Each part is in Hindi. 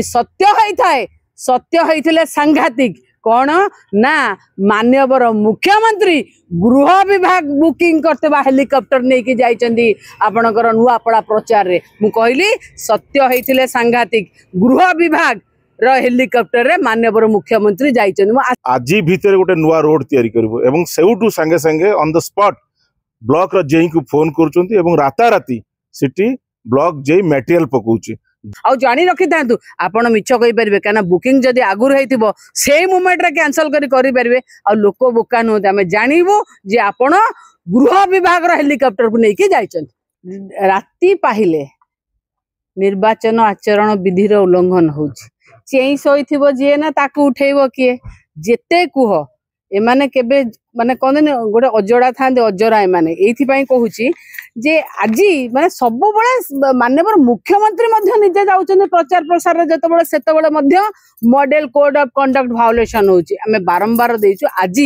सत्य होता है सत्य होते सांघातिक कौन ना मानवर मुख्यमंत्री गृह विभाग बुकिंग करते हेलिकॉप्टर नहीं जाइछंदी आपणकर नुआपड़ा प्रचार रे मु कहली सत्य होते सांघातिक गृह विभाग हेलिकॉप्टर रे मानवर मुख्यमंत्री जाइछंदी आज भीतर गोटे नुआ रोड तैयारी करबो एवं सेउटू संगे संगे ऑन द स्पॉट ब्लॉक रो जेई को फोन करूचंती एवं राता राती सिटी ब्लॉक जेई मटेरियल पकोउची आ जानी रखी था आपड़ मिछ कही पारे क्या बुकिंग जदि आगुरी होती से मुमेंट रे कैंसल करें आ लोक बोका नुहत आम जानवु जे आपण गृह विभाग हेलिकॉप्टर को लेकिन जाइछन राति पाहिले निर्वाचन आचरण विधि उल्लंघन हो चेई शोथो जी ना ताकू उठेब किए जेते कुह एमाने केबे माने कहते गोटे अजड़ा था अजरा एमाने एइथिपाई कहूची जे आज माने सब बड़े मानवर मुख्यमंत्री निजे जाउछन प्रचार प्रसार जतबे सेतबे model code of conduct violation होची आमे बारंबार देइछु आज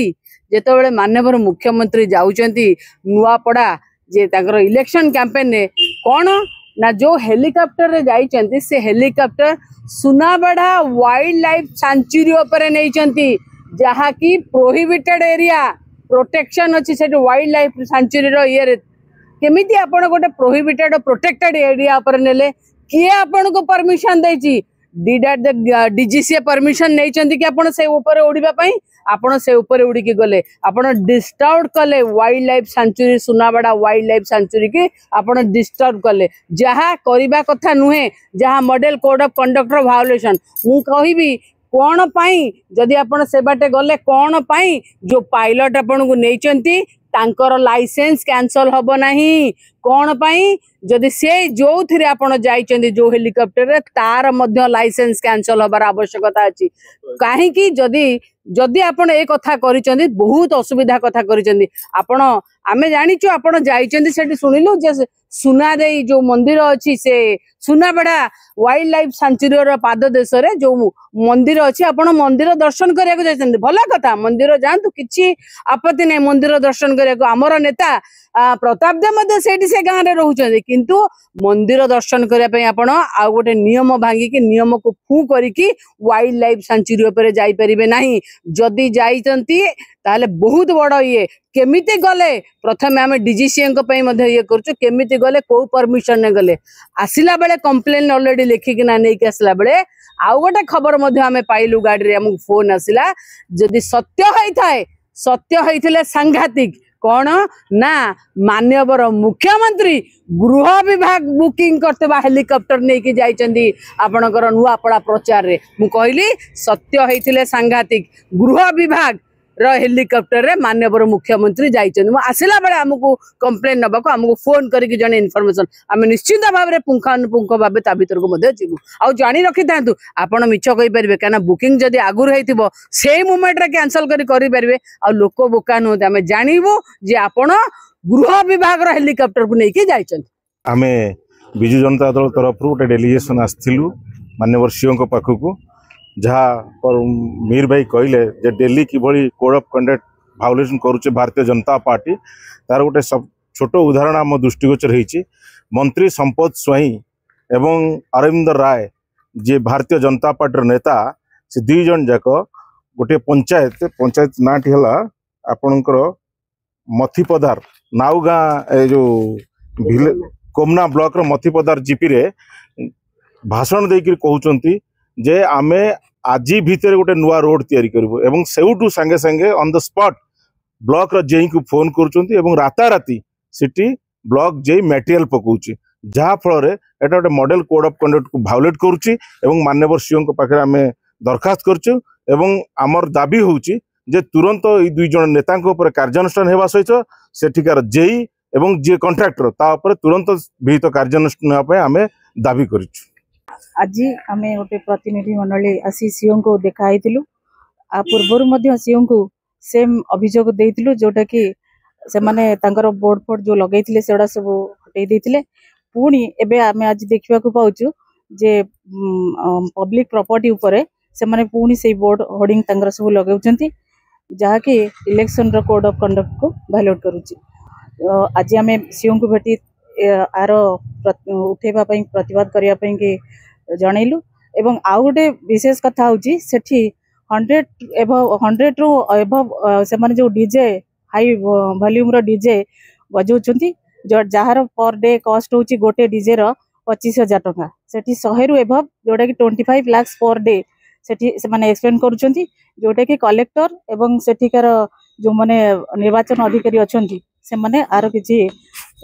जतबे मानवर मुख्यमंत्री जाउछंती नुआपड़ा जे ताकर इलेक्शन कैंपेन रे कोन ना जो हेलिकॉप्टर रे जाइछंती से helicopter Sunabeda wild life sanctuary ऊपर नैछंती जहाँ की प्रोहिबिटेड एरिया प्रोटेक्शन अच्छी से वाइल्ड लाइफ सेंचुरी ये केमिति आपण गोटे प्रोहिबिटेड प्रोटेक्टेड एरिया ऊपर नेले किए आपण को परमिशन देछि डीजीसीए परमिशन नहीं कि आपण से ऊपर उड़ीबा पई आपण से ऊपर उड़ी के गले आपण डिस्टर्ब कले wildlife sanctuary Sunabeda wildlife sanctuary के आपण डिस्टर्ब कले जहाँ करबा कथा नुहे जहाँ मॉडल कोड ऑफ कंडक्ट रो वायोलेशन मु कहिबी कौन पाई जदि आपण से बाटे गले कौन पाई जो पायलट आपण को नैचंती तांकर लाइसेंस कैंसल हबो नहीं कौन पाई जदि से जो थिरे आपण जाइचंदी जो हेलिकॉप्टर रे तार मध्य लाइसेंस कैंसल हबार आवश्यकता अछि काहे कि जदि जदि आपण ए कथा करिचंदी बहुत असुविधा कथा करिचंदी आपण आमे जानिचो आपण जाइचंदी सेठी सुनिलु जे सुना देई जो मंदिर अच्छी से सुनाबेड़ा वाइल्ड लाइफ सेंचुरी पाद देश रे जो मंदिर अच्छी आपण मंदिर दर्शन करिया जाइछंदी भला कथा मंदिर जांतु किछि आपत्ति नै मंदिर दर्शन करिया हमर नेता प्रताप दे मध्य सेठी से गां रे रहउछंदी किंतु मंदिर दर्शन करिया पई आपण आ गोटे नियम भांगी कि नियम को फू करिकी वाइल्ड लाइफ सेंचुरी ऊपर जाई परिबे नाही जदि जाइछंती ताले बहुत बड़ ये केमिति गले प्रथम आम डीजीसीए ये करछु केमिति गले को परमिशन ने गले आसिला बेले कंप्लेन ऑलरेडी लिखिकिना नहीं कि आसला बेले आउ गोटे खबर आम पाइलु गाड़ी रे हमको फोन आसिला जदि सत्य होते सांघातिक कौन ना मानवर मुख्यमंत्री गृह विभाग बुकिंग करते हेलिकॉप्टर नहीं जाइछंदी आपणकर नुआपड़ा प्रचार रे मु कहली सत्य होते सांघातिक गृह विभाग हेलिकॉप्टर रे मानवर मुख्यमंत्री जाइछन आसला बेले हमको कंप्लेन नबाको हमको फोन करके जने इनफॉरमेशन आम निश्चित भाव में पुंखानुपुंख भाव ता भीतर को मध्य जीवु आ जानी रखी था आपण मिछ कही पारे क्या बुकिंग जदि आगुरी होती से मुमेंट रे कैंसल करें आ लोक बोका नुहत आम जानवु जे आपण गृह विभाग हेलिकॉप्टर को लेकिन जाइछन आमे बिजु जनता दल तरफ गोटे डेलीगेशन आसथिलु मानवर सीओ पाखक जहाँ मीर भाई कहले जे दिल्ली किभली कोड ऑफ कंडक्ट वायोलेशन करुचे भारतीय जनता पार्टी तार गोटे सब छोट उदाहरण आम दृष्टिगोचर होती मंत्री संपद स्वाई एवं अरविंद राय जे भारतीय जनता पार्टी नेता से दुई जन जाक गोटे पंचायत नाटी है आपणकर मथीपदार नाउगाँ जो कोमना ब्लॉक रो मथीपदार जीपी रे भाषण देकर कहते जे आमे आज भीतर गोटे नुआ रोड तैयारी करबो एवं सेउटू संगे संगे ऑन द स्पॉट ब्लॉक रो जेई को फोन करूचंती एवं राता राती सिटी ब्लॉक जेई मटेरियल पकोउची जहाँ फल एटा गोटे मॉडल कोड ऑफ कंडक्ट को वायोलेट करूची एवं मानवर सीओ को पाखे आमे दरखास्त करछु एवं आमर दाबी होउची जे तुरंत ई दुई जन नेता ऊपर कार्यानुष्ठान हेबा सहित सेठिकार जेई एवं जे कॉन्ट्रैक्टर ता ऊपर तुरंत विहित कार्यानुष्ठान हेबा पय आमे दाबी करिछु आज आम गोटे प्रतिनिधि मंडली आसी सीओ को देखाई आ पूर्वर सीओ को सेम अभियोग देइतिलु जोटा कि से माने तांकर बोर्ड फोर्ड जो लगे से सब हटई देते पुणी एबे आम आज देखा पाचु जे पब्लिक प्रॉपर्टी उपरे से माने पुणी से बोर्ड होर्डिंग तांकर सब लगे जहाँकि इलेक्शन रो कोड ऑफ कंडक्ट को वायोलेट करुच्ची आज आम सीओ को भेटी आर उठेबा प्रतिवाद करने जनइलु एवं आउ गोटे विशेष कथा होची सेठी 100 रू एभव से माने जो डीजे हाई वॉल्यूम रो डीजे बजाउछंती जार पर डे कॉस्ट होची गोटे डीजे रो 25,000 टका सेठी 100 रू एभव जोटा कि 25 लाख पर डे सेठी से माने एक्सप्लेन करूछंती जोटा कि कलेक्टर एवं सेठिकार जो माने निर्वाचन अधिकारी अछंती से माने आरो किछि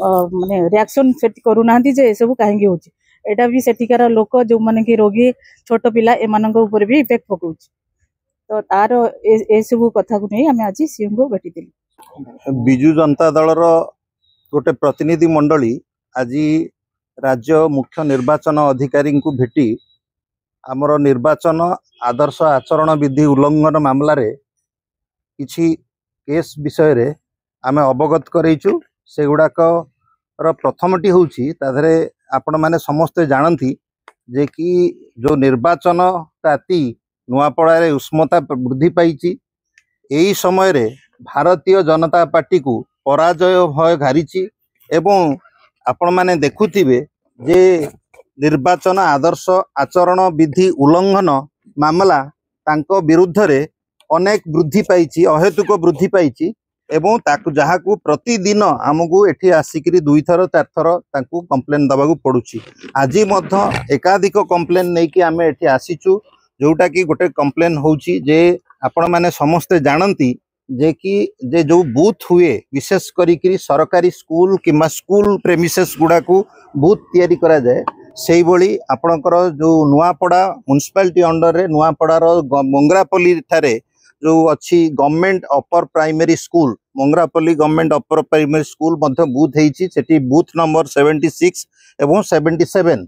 माने रिएक्शन सेठी करू नाहंती जे सब काहेकि होची एटा भी सेठिकार लोक जो माने कि रोगी छोट पिला एमानक ऊपर भी इफेक्ट पकउची तो तार ए सब कथा को नहीं हमें आज सीएम को भेटी बिजु जनता दल गोटे प्रतिनिधि मंडली आज राज्य मुख्य निर्वाचन अधिकारी को भेटी आमर निर्वाचन आदर्श आचरण विधि उल्लंघन मामला रे किछि केस विषय रे आमे अवगत करैछु से गुडाक प्रथमटी होउछि ताधरे आपण माने समस्त जानती जे कि जो निर्वाचन ताती नुआपड़ा रे उष्मता वृद्धि पाई यही समय रे भारतीय जनता पार्टी को पराजय भय घारी एवं आपण माने देखुथिबे जे निर्वाचन आदर्श आचरण विधि उल्लंघन मामला तांको विरुद्ध रे अनेक वृद्धि पाई अहेतुक वृद्धि पाई एवं ताकु जहाकू प्रतिदिन आमको एठी आसिकरी 2 थर 4 थर ताकू कंप्लेन दबाकू पड़ुछि आज मध्य एकाधिक कंप्लेन नै कि आमे एठी आसीचु जोटा कि गोटे कंप्लेन होउछि जे आपण माने समस्त जानती जे कि जे जो बूथ हुए विशेष करी सरकारी स्कूल किंबा स्कूल प्रेमिसेस गुडा को बूथ तैयारी करा जाए सेही भली आपणकर जो नुआपड़ा म्युनिसिपालिटी अंडर रे नुआपड़ार मंगरापल्ली ठारे जो अच्छी government upper primary school Mangarapalli government upper primary school मध्य बूथ हेछि सेठी बूथ नंबर 76 एवं 77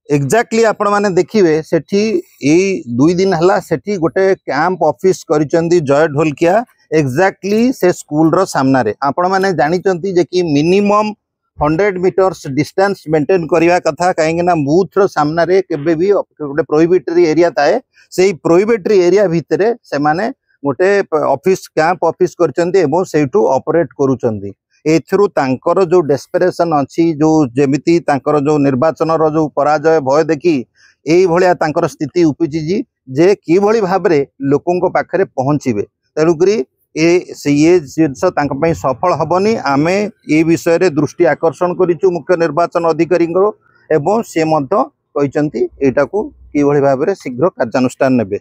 एक्जाक्टली आपण माने देखिबे सेठी एई 2 दिन हला सेठी गोटे कैंप ऑफिस करिसंदी जय ढोलकिया एक्जाक्टली से स्कूल रो सामना रे आपण माने जानिचंती जे कि मिनिमम 100 मीटर्स डिस्टेंस मेंटेन करिवा कथा काहेकि ना बूथ रो सामना रे केबे भी गोटे प्रोहिबिटरी एरिया थाए सेही प्रोहिबिटरी एरिया भितरे से माने गोटे ऑफिस कैंप ऑफिस करचंदी एवं सेठू ऑपरेट करूचंदी एथरू तांकर जो डेस्परेशन अछि जो जेमिति तांकर जो निर्वाचन रो जो पराजय भय देखी एई भलिया तांकर स्थिति उपजी जी जे की भली भाबरे लोकन को पाखरे पहुंचीबे तेनुकरी ये जिनस सफल हबनी आमे ये विषय रे दृष्टि आकर्षण करिचु मुख्य निर्वाचन अधिकारी एवं से मध्य कहिसंती एटा को की भली भाबरे शीघ्र कार्यानुष्ठान नेबे।